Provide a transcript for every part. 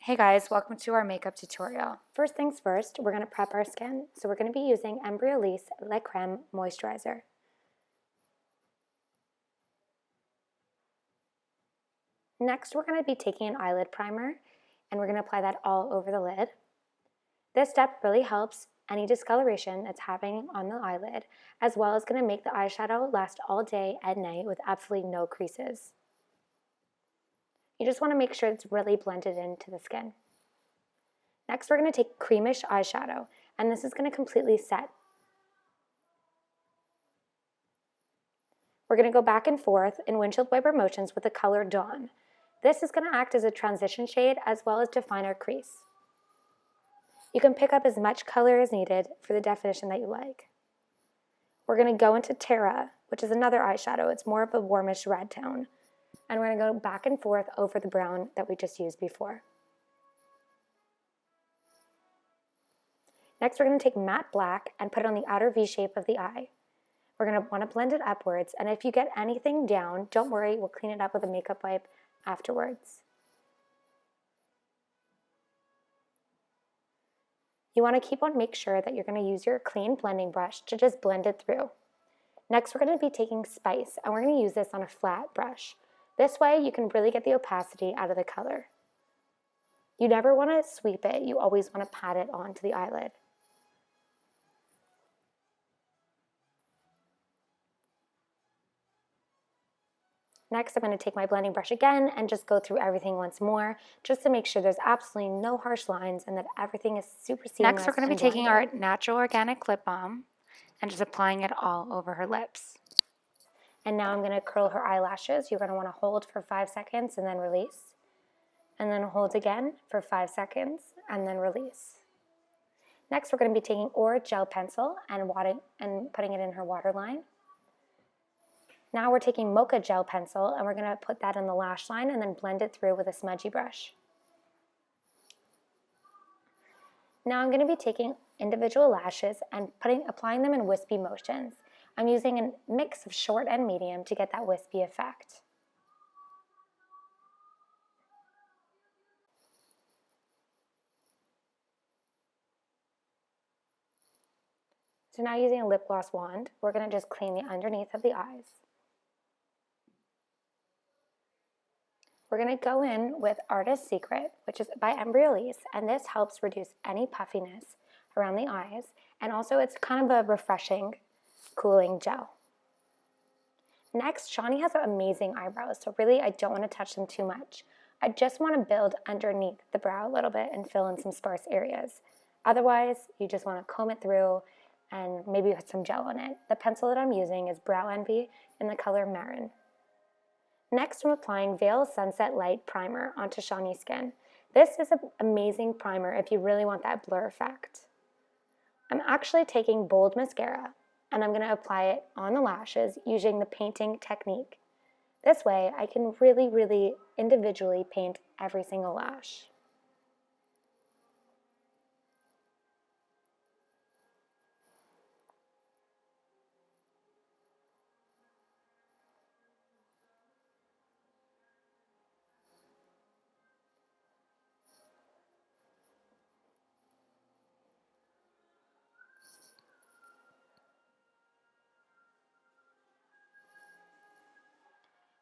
Hey guys, welcome to our makeup tutorial. First things first, we're going to prep our skin. So we're going to be using Embryolisse Le Creme Moisturizer. Next, we're going to be taking an eyelid primer and we're going to apply that all over the lid. This step really helps any discoloration that's happening on the eyelid, as well as going to make the eyeshadow last all day and night with absolutely no creases. You just want to make sure it's really blended into the skin. Next, we're going to take creamish eyeshadow, and this is going to completely set. We're going to go back and forth in windshield wiper motions with the color Dawn. This is going to act as a transition shade as well as define our crease. You can pick up as much color as needed for the definition that you like. We're going to go into Terra, which is another eyeshadow. It's more of a warmish red tone. And we're going to go back and forth over the brown that we just used before. Next, we're going to take matte black and put it on the outer V shape of the eye. We're going to want to blend it upwards, and if you get anything down, don't worry, we'll clean it up with a makeup wipe afterwards. You want to make sure that you're going to use your clean blending brush to just blend it through. Next, we're going to be taking Spice, and we're going to use this on a flat brush. This way, you can really get the opacity out of the color. You never want to sweep it, you always want to pat it onto the eyelid. Next, I'm going to take my blending brush again and just go through everything once more, just to make sure there's absolutely no harsh lines and that everything is super seamless. Next, we're going to be taking our natural organic lip balm and just applying it all over her lips. And now I'm going to curl her eyelashes. You're going to want to hold for 5 seconds and then release. And then hold again for 5 seconds and then release. Next, we're going to be taking Moka Gel Pencil and putting it in her waterline. Now we're taking Moka Gel Pencil and we're going to put that in the lash line and then blend it through with a smudgy brush. Now I'm going to be taking individual lashes and applying them in wispy motions. I'm using a mix of short and medium to get that wispy effect. So now using a lip gloss wand, we're going to just clean the underneath of the eyes. We're going to go in with Artist Secret, which is by Embryolisse, and this helps reduce any puffiness around the eyes, and also it's kind of a refreshing, cooling gel. Next, Shani has amazing eyebrows, so really I don't want to touch them too much. I just want to build underneath the brow a little bit and fill in some sparse areas. Otherwise, you just want to comb it through and maybe put some gel on it. The pencil that I'm using is Brow Envy in the color Marin. Next, I'm applying Veil Sunset Light Primer onto Shani's skin. This is an amazing primer if you really want that blur effect. I'm actually taking Bold Mascara, and I'm going to apply it on the lashes using the painting technique. This way, I can really individually paint every single lash.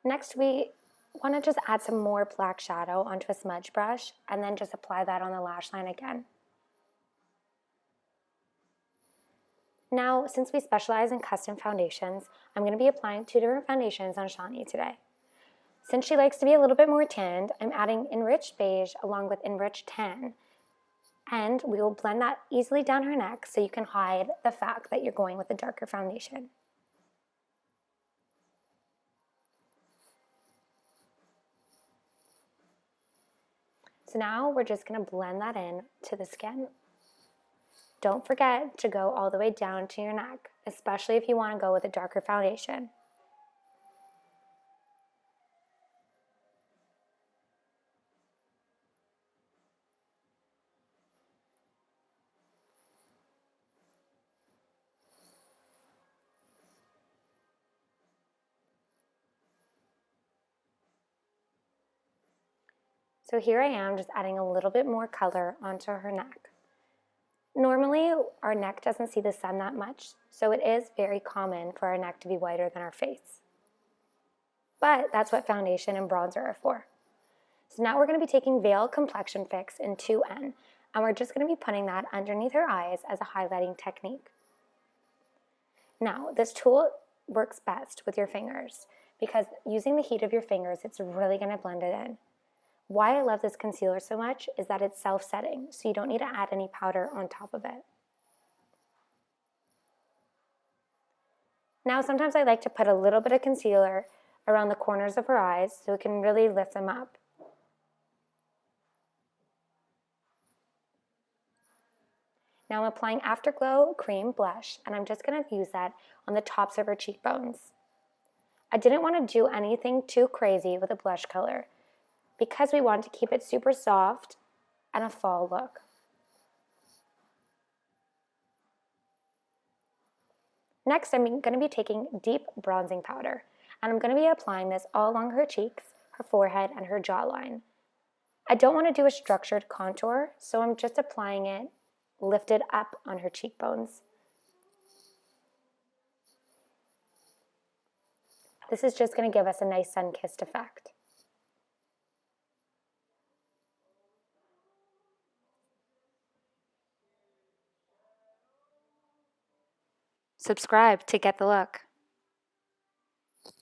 Next, we want to just add some more black shadow onto a smudge brush and then just apply that on the lash line again. Now, since we specialize in custom foundations, I'm going to be applying 2 different foundations on Shani today. Since she likes to be a little bit more tanned, I'm adding Enriched Beige along with Enriched Tan. And we will blend that easily down her neck so you can hide the fact that you're going with a darker foundation. So now we're just going to blend that in to the skin. Don't forget to go all the way down to your neck, especially if you want to go with a darker foundation. So here I am just adding a little bit more color onto her neck. Normally, our neck doesn't see the sun that much, so it is very common for our neck to be whiter than our face. But that's what foundation and bronzer are for. So now we're going to be taking Veil Complexion Fix in 2N, and we're just going to be putting that underneath her eyes as a highlighting technique. Now, this tool works best with your fingers because using the heat of your fingers, it's really going to blend it in. Why I love this concealer so much is that it's self-setting, so you don't need to add any powder on top of it. Now, sometimes I like to put a little bit of concealer around the corners of her eyes so it can really lift them up. Now I'm applying AfterGlow Cream Blush, and I'm just going to use that on the tops of her cheekbones. I didn't want to do anything too crazy with a blush color because we want to keep it super soft and a fall look. Next, I'm going to be taking deep bronzing powder, and I'm going to be applying this all along her cheeks, her forehead, and her jawline. I don't want to do a structured contour, so I'm just applying it lifted up on her cheekbones. This is just going to give us a nice sun-kissed effect. Subscribe to get the look.